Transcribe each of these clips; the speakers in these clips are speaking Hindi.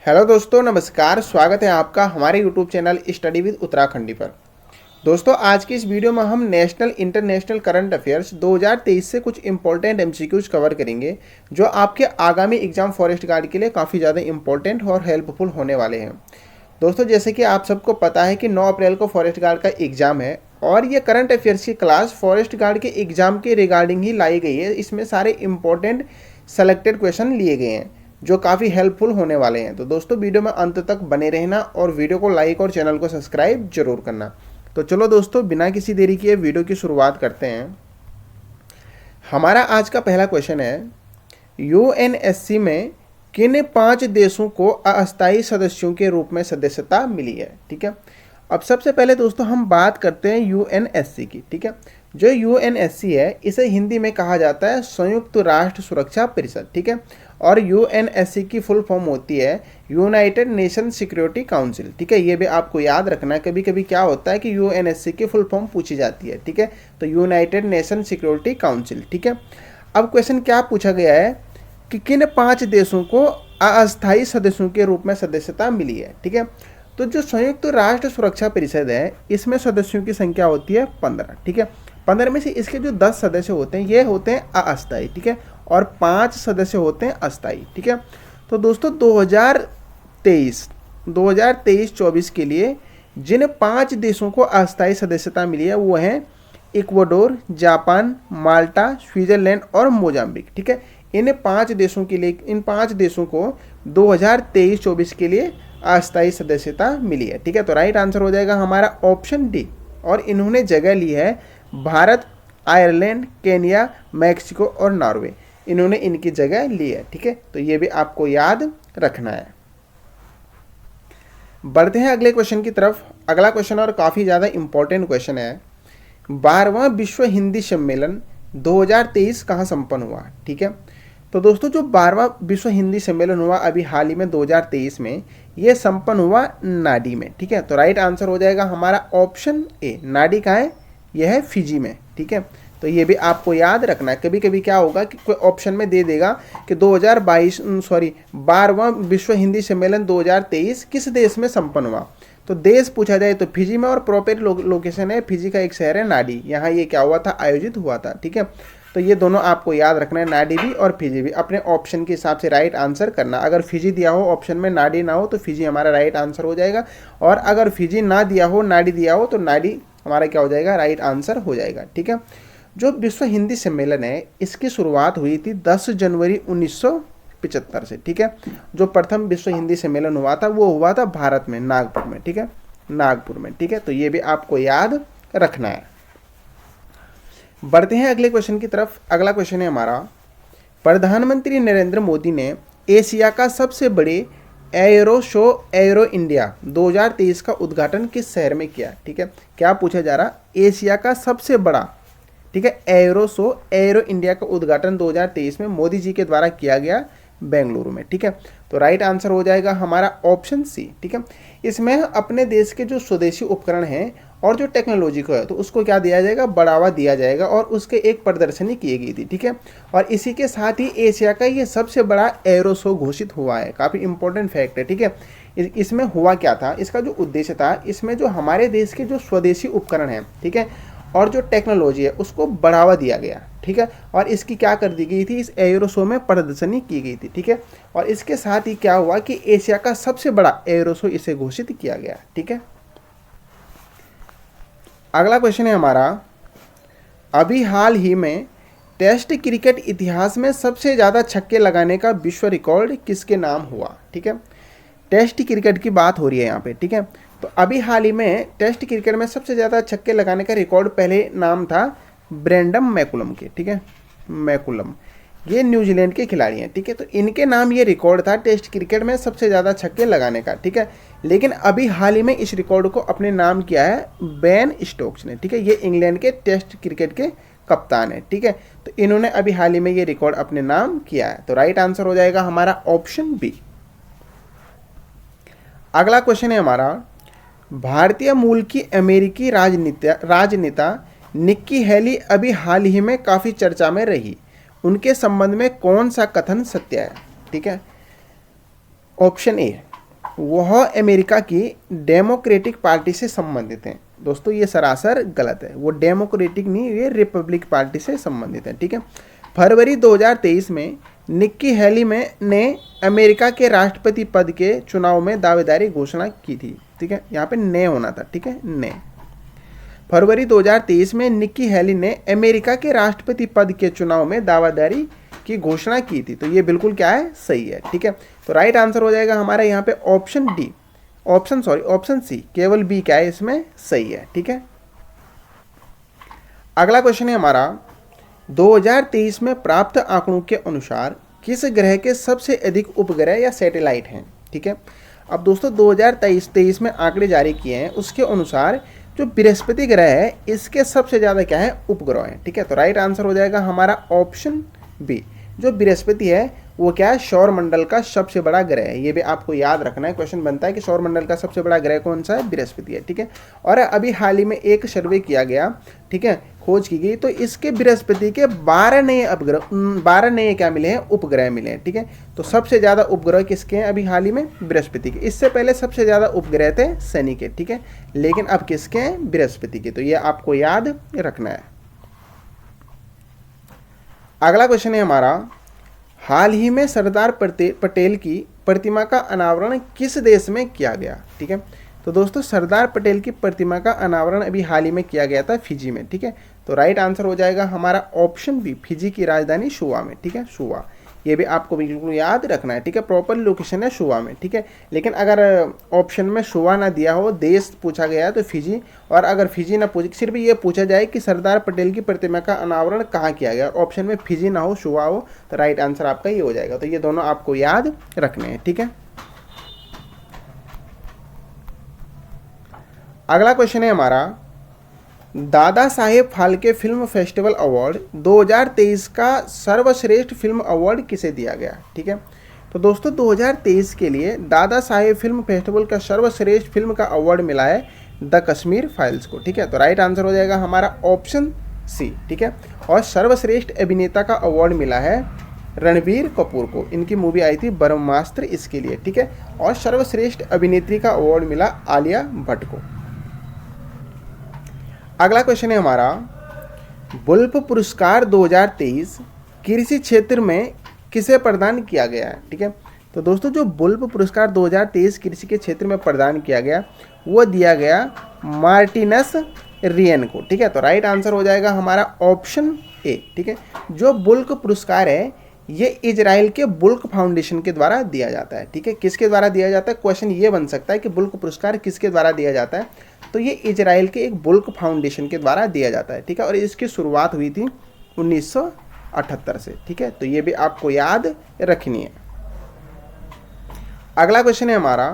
हेलो दोस्तों, नमस्कार। स्वागत है आपका हमारे YouTube channel study with Uttarakhandi पर। दोस्तों, आज की इस वीडियो में हम नेशनल इंटरनेशनल करंट अफेयर्स 2023 से कुछ इंपॉर्टेंट एमसीक्यूज कवर करेंगे जो आपके आगामी एग्जाम फॉरेस्ट गार्ड के लिए काफ़ी ज़्यादा इंपॉर्टेंट और हेल्पफुल होने वाले हैं। दोस्तों, जैसे कि आप सबको पता है कि 9 अप्रैल को फॉरेस्ट गार्ड का एग्ज़ाम है और ये करंट अफेयर्स की क्लास फॉरेस्ट गार्ड के एग्ज़ाम के रिगार्डिंग ही लाई गई है। इसमें सारे इंपॉर्टेंट सेलेक्टेड क्वेश्चन लिए गए हैं जो काफ़ी हेल्पफुल होने वाले हैं। तो दोस्तों, वीडियो में अंत तक बने रहना और वीडियो को लाइक और चैनल को सब्सक्राइब जरूर करना। तो चलो दोस्तों, बिना किसी देरी किए वीडियो की शुरुआत करते हैं। हमारा आज का पहला क्वेश्चन है, यूएनएससी में किन 5 देशों को अस्थायी सदस्यों के रूप में सदस्यता मिली है। ठीक है, अब सबसे पहले दोस्तों हम बात करते हैं यूएनएससी की। ठीक है, जो यूएनएससी है इसे हिंदी में कहा जाता है संयुक्त राष्ट्र सुरक्षा परिषद। ठीक है, और यूएनएससी की फुल फॉर्म होती है यूनाइटेड नेशन सिक्योरिटी काउंसिल। ठीक है, ये भी आपको याद रखना है। कभी कभी क्या होता है कि यूएनएससी की फुल फॉर्म पूछी जाती है। ठीक है, तो यूनाइटेड नेशन सिक्योरिटी काउंसिल। ठीक है, अब क्वेश्चन क्या पूछा गया है कि किन 5 देशों को अस्थायी सदस्यों के रूप में सदस्यता मिली है। ठीक है, तो जो संयुक्त राष्ट्र सुरक्षा परिषद है इसमें सदस्यों की संख्या होती है 15। ठीक है, 15 में से इसके जो 10 सदस्य होते हैं ये होते हैं अस्थायी। ठीक है, और 5 सदस्य होते हैं अस्थायी। ठीक है, तो दोस्तों 2023-24 के लिए जिन 5 देशों को अस्थायी सदस्यता मिली है वो हैं इक्वाडोर, जापान, माल्टा, स्विट्जरलैंड और मोजाम्बिक। ठीक है, इन 5 देशों के लिए, इन 5 देशों को 2023-24 के लिए अस्थायी सदस्यता मिली है। ठीक है, तो राइट आंसर हो जाएगा हमारा ऑप्शन डी। और इन्होंने जगह ली है भारत, आयरलैंड, केन्या, मैक्सिको और नॉर्वे। इन्होंने इनकी जगह ली है। ठीक है, तो ये भी आपको याद रखना है। बढ़ते हैं अगले क्वेश्चन की तरफ। अगला क्वेश्चन और काफ़ी ज़्यादा इंपॉर्टेंट क्वेश्चन है, 12वां विश्व हिंदी सम्मेलन 2023 कहाँ संपन्न हुआ। ठीक है, तो दोस्तों जो 12वां विश्व हिंदी सम्मेलन हुआ अभी हाल ही में 2023 में, ये संपन्न हुआ नाडी में। ठीक है, तो राइट आंसर हो जाएगा हमारा ऑप्शन ए। नाडी कहाँ है? यह है फिजी में। ठीक है, तो ये भी आपको याद रखना है। कभी कभी क्या होगा कि कोई ऑप्शन में दे देगा कि 12वां विश्व हिंदी सम्मेलन 2023 किस देश में संपन्न हुआ, तो देश पूछा जाए तो फिजी में, और प्रॉपर लोकेशन है फिजी का एक शहर है नाडी, यहाँ ये क्या हुआ था, आयोजित हुआ था। ठीक है, तो ये दोनों आपको याद रखना है, नाडी भी और फिजी भी। अपने ऑप्शन के हिसाब से राइट आंसर करना। अगर फिजी दिया हो ऑप्शन में, नाडी ना हो, तो फिजी हमारा राइट आंसर हो जाएगा। और अगर फिजी ना दिया हो, नाडी दिया हो, तो नाडी हमारा क्या हो जाएगा, राइट आंसर हो जाएगा। ठीक है, जो विश्व हिंदी सम्मेलन है इसकी शुरुआत हुई थी 10 जनवरी 1975 से। ठीक है, जो प्रथम विश्व हिंदी सम्मेलन हुआ था वो हुआ था भारत में, नागपुर में। ठीक है, नागपुर में। ठीक है, तो ये भी आपको याद रखना है। बढ़ते हैं अगले क्वेश्चन की तरफ। अगला क्वेश्चन है हमारा, प्रधानमंत्री नरेंद्र मोदी ने एशिया का सबसे बड़े एरो शो एरो इंडिया 2023 का उद्घाटन किस शहर में किया। ठीक है, क्या पूछा जा रहा, एशिया का सबसे बड़ा, ठीक है, एरो शो एरो इंडिया का उद्घाटन 2023 में मोदी जी के द्वारा किया गया बेंगलुरु में। ठीक है, तो राइट आंसर हो जाएगा हमारा ऑप्शन सी। ठीक है, इसमें अपने देश के जो स्वदेशी उपकरण हैं और जो टेक्नोलॉजी को है तो उसको क्या दिया जाएगा, बढ़ावा दिया जाएगा, और उसके एक प्रदर्शनी की गई थी। ठीक है, और इसी के साथ ही एशिया का ये सबसे बड़ा एरो शो घोषित हुआ है। काफ़ी इंपॉर्टेंट फैक्ट है। ठीक है, इसमें हुआ क्या था, इसका जो उद्देश्य था, इसमें जो हमारे देश के जो स्वदेशी उपकरण हैं, ठीक है, और जो टेक्नोलॉजी है उसको बढ़ावा दिया गया। ठीक है, और इसकी क्या कर दी गई थी, इस एरो शो में प्रदर्शनी की गई थी। ठीक है, और इसके साथ ही क्या हुआ कि एशिया का सबसे बड़ा एरो शो इसे घोषित किया गया। ठीक है, अगला क्वेश्चन है हमारा, अभी हाल ही में टेस्ट क्रिकेट इतिहास में सबसे ज़्यादा छक्के लगाने का विश्व रिकॉर्ड किसके नाम हुआ। ठीक है, टेस्ट क्रिकेट की बात हो रही है यहाँ पे। ठीक है, तो अभी हाल ही में टेस्ट क्रिकेट में सबसे ज़्यादा छक्के लगाने का रिकॉर्ड पहले नाम था ब्रेंडम मैकुलम के। ठीक है, मैकुलम ये न्यूजीलैंड के खिलाड़ी हैं। ठीक है, तो इनके नाम ये रिकॉर्ड था टेस्ट क्रिकेट में सबसे ज़्यादा छक्के लगाने का। ठीक है, लेकिन अभी हाल ही में इस रिकॉर्ड को अपने नाम किया है बेन स्टोक्स ने। ठीक है, ये इंग्लैंड के टेस्ट क्रिकेट के कप्तान है। ठीक है, तो इन्होंने अभी हाल ही में ये रिकॉर्ड अपने नाम किया है। तो राइट आंसर हो जाएगा हमारा ऑप्शन बी। अगला क्वेश्चन है हमारा, भारतीय मूल की अमेरिकी राजनेता निक्की हेली अभी हाल ही में काफ़ी चर्चा में रही, उनके संबंध में कौन सा कथन सत्य है। ठीक है, ऑप्शन ए, वह अमेरिका की डेमोक्रेटिक पार्टी से संबंधित हैं। दोस्तों ये सरासर गलत है, वो डेमोक्रेटिक नहीं, ये रिपब्लिक पार्टी से संबंधित है। ठीक है। फरवरी 2023 में निक्की हेली में ने अमेरिका के राष्ट्रपति पद के चुनाव में दावेदारी घोषणा की थी। ठीक है, यहाँ पे ने होना था। ठीक है, ने। फरवरी 2023 में निक्की हेली ने अमेरिका के राष्ट्रपति पद के चुनाव में दावेदारी की घोषणा की थी। तो ये बिल्कुल क्या है, सही है। ठीक है, तो राइट आंसर हो जाएगा हमारा यहाँ पे ऑप्शन डी, ऑप्शन सी, केवल बी क्या है इसमें सही है। ठीक है। अगला क्वेश्चन है हमारा, 2023 में प्राप्त आंकड़ों के अनुसार किस ग्रह के सबसे अधिक उपग्रह या सैटेलाइट हैं। ठीक है। अब दोस्तों 2023 में आंकड़े जारी किए हैं, उसके अनुसार जो बृहस्पति ग्रह है इसके सबसे ज़्यादा क्या है, उपग्रह है। ठीक है, तो राइट आंसर हो जाएगा हमारा ऑप्शन बी। जो बृहस्पति है वो क्या है, सौरमंडल का सबसे बड़ा ग्रह है। ये भी आपको याद रखना है, क्वेश्चन बनता है कि सौरमंडल का सबसे बड़ा ग्रह कौन सा है, बृहस्पति है। ठीक है, और अभी हाल ही में एक सर्वे किया गया, ठीक है, खोज की गई, तो इसके बृहस्पति के 12 नए क्या मिले हैं, उपग्रह मिले हैं। ठीक है, तो सबसे ज़्यादा उपग्रह किसके हैं अभी हाल ही में, बृहस्पति के। इससे पहले सबसे ज़्यादा उपग्रह थे शनि के। ठीक है, लेकिन अब किसके हैं, बृहस्पति के। तो ये आपको याद रखना है। अगला क्वेश्चन है हमारा, हाल ही में सरदार पटेल की प्रतिमा का अनावरण किस देश में किया गया। ठीक है, तो दोस्तों सरदार पटेल की प्रतिमा का अनावरण अभी हाल ही में किया गया था फिजी में। ठीक है, तो राइट आंसर हो जाएगा हमारा ऑप्शन बी, फिजी की राजधानी शुवा में। ठीक है, शुवा, ये भी आपको बिल्कुल याद रखना है। ठीक है, प्रॉपर लोकेशन है शुवा में। ठीक है, लेकिन अगर ऑप्शन में शुवा ना दिया हो, देश पूछा गया है तो फिजी, और अगर फिजी ना पूछ, सिर्फ ये पूछा जाए कि सरदार पटेल की प्रतिमा का अनावरण कहाँ किया गया, ऑप्शन में फिजी ना हो, शुवा हो, तो राइट आंसर आपका ये हो जाएगा। तो ये दोनों आपको याद रखने हैं। ठीक है। अगला क्वेश्चन है हमारा, Dada Saheb Phalke film festival award 2023 का सर्वश्रेष्ठ फिल्म अवार्ड किसे दिया गया। ठीक है, तो दोस्तों 2023 के लिए दादा साहेब फिल्म फेस्टिवल का सर्वश्रेष्ठ फिल्म का अवार्ड मिला है द कश्मीर फाइल्स को। ठीक है, तो राइट आंसर हो जाएगा हमारा ऑप्शन सी। ठीक है, और सर्वश्रेष्ठ अभिनेता का अवार्ड मिला है रणबीर कपूर को, इनकी मूवी आई थी ब्रह्मास्त्र, इसके लिए। ठीक है, और सर्वश्रेष्ठ अभिनेत्री का अवार्ड मिला आलिया भट्ट को। अगला क्वेश्चन है हमारा, बुल्प पुरस्कार 2023 कृषि क्षेत्र में किसे प्रदान किया गया है। ठीक है, तो दोस्तों जो बुल्प पुरस्कार 2023 कृषि के क्षेत्र में प्रदान किया गया वो दिया गया मार्टिनस रियन को। ठीक है, तो राइट आंसर हो जाएगा हमारा ऑप्शन ए। ठीक है, जो बुल्क पुरस्कार है ये इजराइल के बुल्क फाउंडेशन के द्वारा दिया जाता है। ठीक है, किसके द्वारा दिया जाता है, क्वेश्चन ये बन सकता है कि बुल्क पुरस्कार किसके द्वारा दिया जाता है, तो ये इजराइल के एक बुल्क फाउंडेशन के द्वारा दिया जाता है। ठीक है, और इसकी शुरुआत हुई थी 1978 से। ठीक है, तो ये भी आपको याद रखनी है। अगला क्वेश्चन है हमारा,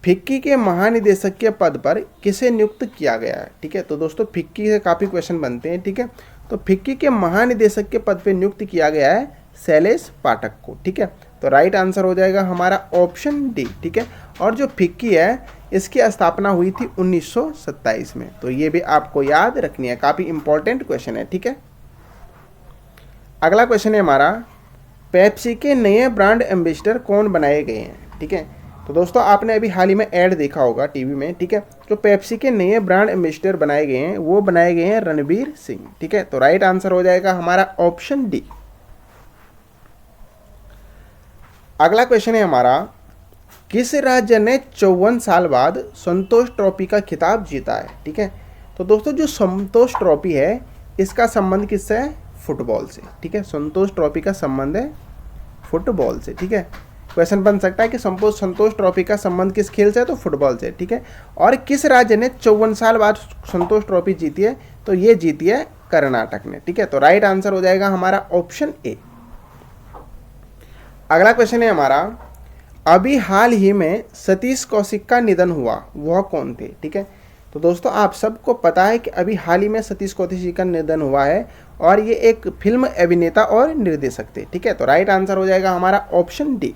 फिक्की के महानिदेशक के पद पर किसे नियुक्त किया गया है। ठीक है, तो दोस्तों फिक्की से काफ़ी क्वेश्चन बनते हैं। ठीक है, तो फिक्की के महानिदेशक के पद पर नियुक्त किया गया है शैलेश पाठक को। ठीक है, तो राइट आंसर हो जाएगा हमारा ऑप्शन डी। ठीक है, और जो फिक्की है इसकी स्थापना हुई थी 1927 में। तो ये भी आपको याद रखनी है, काफ़ी इंपॉर्टेंट क्वेश्चन है। ठीक है। अगला क्वेश्चन है हमारा, पेप्सी के नए ब्रांड एम्बेसडर कौन बनाए गए हैं। ठीक है, तो दोस्तों आपने अभी हाल ही में ऐड देखा होगा टीवी में। ठीक है, जो पेप्सी के नए ब्रांड एम्बेसडर बनाए गए हैं वो बनाए गए हैं रणबीर सिंह। ठीक है, तो राइट आंसर हो जाएगा हमारा ऑप्शन डी। अगला क्वेश्चन है हमारा, किस राज्य ने 54 साल बाद संतोष ट्रॉफी का खिताब जीता है। ठीक है, तो दोस्तों जो संतोष ट्रॉफी है इसका संबंध किससे है, फुटबॉल से। ठीक है, संतोष ट्रॉफी का संबंध है फुटबॉल से। ठीक है, क्वेश्चन बन सकता है कि संतोष ट्रॉफी का संबंध किस खेल से है, तो फुटबॉल से। ठीक है, और किस राज्य ने 54 साल बाद संतोष ट्रॉफी जीती है, तो ये जीती है कर्नाटक ने। ठीक है, तो राइट आंसर हो जाएगा हमारा ऑप्शन ए। अगला क्वेश्चन है हमारा, अभी हाल ही में सतीश कौशिक का निधन हुआ, वह कौन थे। ठीक है, तो दोस्तों आप सबको पता है कि अभी हाल ही में सतीश कौशिक जी का निधन हुआ है और ये एक फिल्म अभिनेता और निर्देशक थे। ठीक है, तो राइट आंसर हो जाएगा हमारा ऑप्शन डी।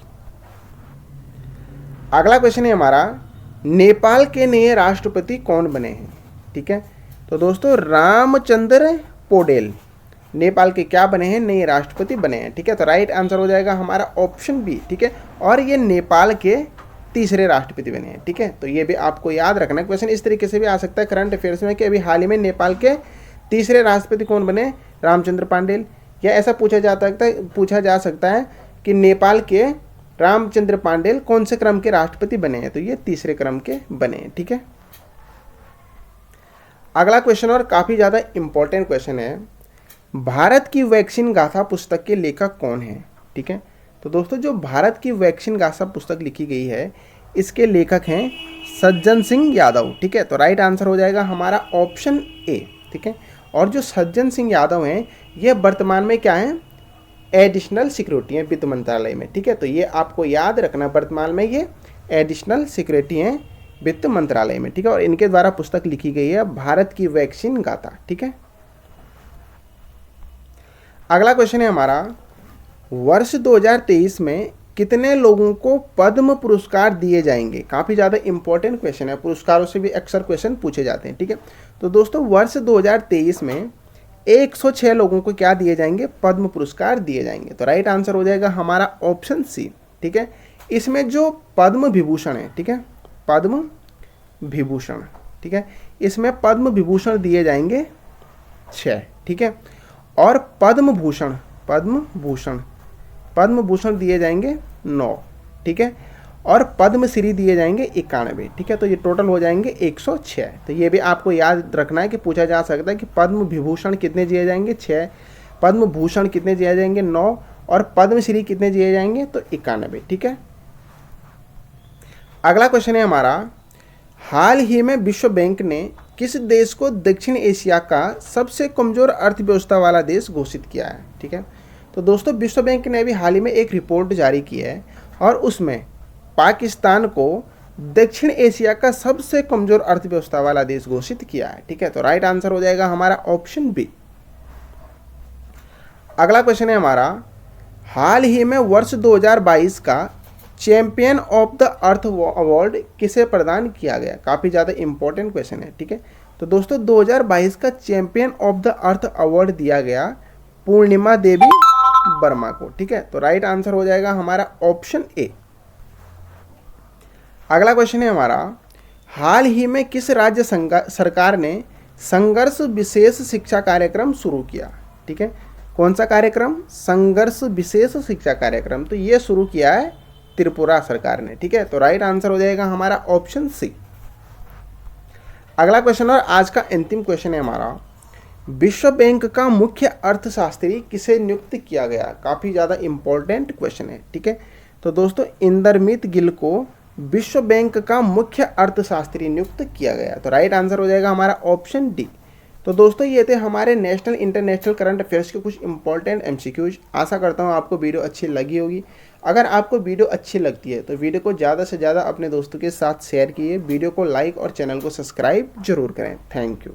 अगला क्वेश्चन है हमारा, नेपाल के नए राष्ट्रपति कौन बने हैं। ठीक है, तो दोस्तों रामचंद्र पौडेल नेपाल के क्या बने हैं, नए राष्ट्रपति बने हैं। ठीक है, तो राइट आंसर हो जाएगा हमारा ऑप्शन बी। ठीक है, और ये नेपाल के तीसरे राष्ट्रपति बने हैं। ठीक है, तो ये भी आपको याद रखना है। क्वेश्चन इस तरीके से भी आ सकता है करंट अफेयर्स में कि अभी हाल ही में नेपाल के तीसरे राष्ट्रपति कौन बने, रामचंद्र पांडेल। या ऐसा पूछा जा सकता है कि नेपाल के रामचंद्र पांडेल कौन से क्रम के राष्ट्रपति बने हैं, तो ये तीसरे क्रम के बने हैं। ठीक है, अगला क्वेश्चन और काफ़ी ज़्यादा इंपॉर्टेंट क्वेश्चन है, भारत की वैक्सीन गाथा पुस्तक के लेखक कौन है। ठीक है, तो दोस्तों जो भारत की वैक्सीन गाथा पुस्तक लिखी गई है इसके लेखक हैं सज्जन सिंह यादव। ठीक है, तो राइट आंसर हो जाएगा हमारा ऑप्शन ए। ठीक है, और जो सज्जन सिंह यादव हैं ये वर्तमान में क्या हैं, एडिशनल सिक्योरिटी हैं वित्त मंत्रालय में। ठीक है, तो ये आपको याद रखना, वर्तमान में ये एडिशनल सिक्योरिटी हैं वित्त मंत्रालय में। ठीक है, और इनके द्वारा पुस्तक लिखी गई है भारत की वैक्सीन गाथा। ठीक है, अगला क्वेश्चन है हमारा, वर्ष 2023 में कितने लोगों को पद्म पुरस्कार दिए जाएंगे। काफ़ी ज़्यादा इंपॉर्टेंट क्वेश्चन है, पुरस्कारों से भी अक्सर क्वेश्चन पूछे जाते हैं। ठीक है, तो दोस्तों वर्ष 2023 में 106 लोगों को क्या दिए जाएंगे, पद्म पुरस्कार दिए जाएंगे। तो राइट आंसर हो जाएगा हमारा ऑप्शन सी। ठीक है, इसमें जो पद्म विभूषण है, ठीक है, पद्म विभूषण, ठीक है, इसमें पद्म विभूषण दिए जाएंगे 6। ठीक है, और पद्म भूषण दिए जाएंगे 9। ठीक है, और पद्मश्री दिए जाएंगे 91। ठीक है, तो ये टोटल हो जाएंगे 106। तो ये भी आपको याद रखना है कि पूछा जा सकता है कि पद्म विभूषण कितने दिए जाएंगे, 6, पद्म भूषण कितने दिए जाएंगे, 9, और पद्मश्री कितने दिए जाएंगे, तो 91। ठीक है, अगला क्वेश्चन है हमारा, हाल ही में विश्व बैंक ने किस देश को दक्षिण एशिया का सबसे कमजोर अर्थव्यवस्था वाला देश घोषित किया है। ठीक है, तो दोस्तों विश्व बैंक ने अभी हाल ही में एक रिपोर्ट जारी की है और उसमें पाकिस्तान को दक्षिण एशिया का सबसे कमजोर अर्थव्यवस्था वाला देश घोषित किया है। ठीक है, तो राइट आंसर हो जाएगा हमारा ऑप्शन बी। अगला क्वेश्चन है हमारा, हाल ही में वर्ष 2022 का champion of the earth award किसे प्रदान किया गया। काफ़ी ज़्यादा इंपॉर्टेंट क्वेश्चन है। ठीक है, तो दोस्तों 2022 का champion of the earth award दिया गया पूर्णिमा देवी वर्मा को। ठीक है, तो राइट आंसर हो जाएगा हमारा ऑप्शन ए। अगला क्वेश्चन है हमारा, हाल ही में किस राज्य सरकार ने संघर्ष विशेष शिक्षा कार्यक्रम शुरू किया। ठीक है, कौन सा कार्यक्रम, संघर्ष विशेष शिक्षा कार्यक्रम, तो ये शुरू किया है त्रिपुरा सरकार ने। ठीक है, तो राइट आंसर हो जाएगा हमारा ऑप्शन सी। अगला क्वेश्चन और आज का अंतिम क्वेश्चन है हमारा, विश्व बैंक का मुख्य अर्थशास्त्री किसे नियुक्त किया गया। काफ़ी ज़्यादा इंपॉर्टेंट क्वेश्चन है। ठीक है, तो दोस्तों इंदरमीत गिल को विश्व बैंक का मुख्य अर्थशास्त्री नियुक्त किया गया। तो राइट आंसर हो जाएगा हमारा ऑप्शन डी। तो दोस्तों ये थे हमारे नेशनल इंटरनेशनल करंट अफेयर्स के कुछ इंपॉर्टेंट एमसीक्यूज। आशा करता हूँ आपको वीडियो अच्छी लगी होगी। अगर आपको वीडियो अच्छी लगती है तो वीडियो को ज़्यादा से ज़्यादा अपने दोस्तों के साथ शेयर कीजिए, वीडियो को लाइक और चैनल को सब्सक्राइब जरूर करें। Thank you.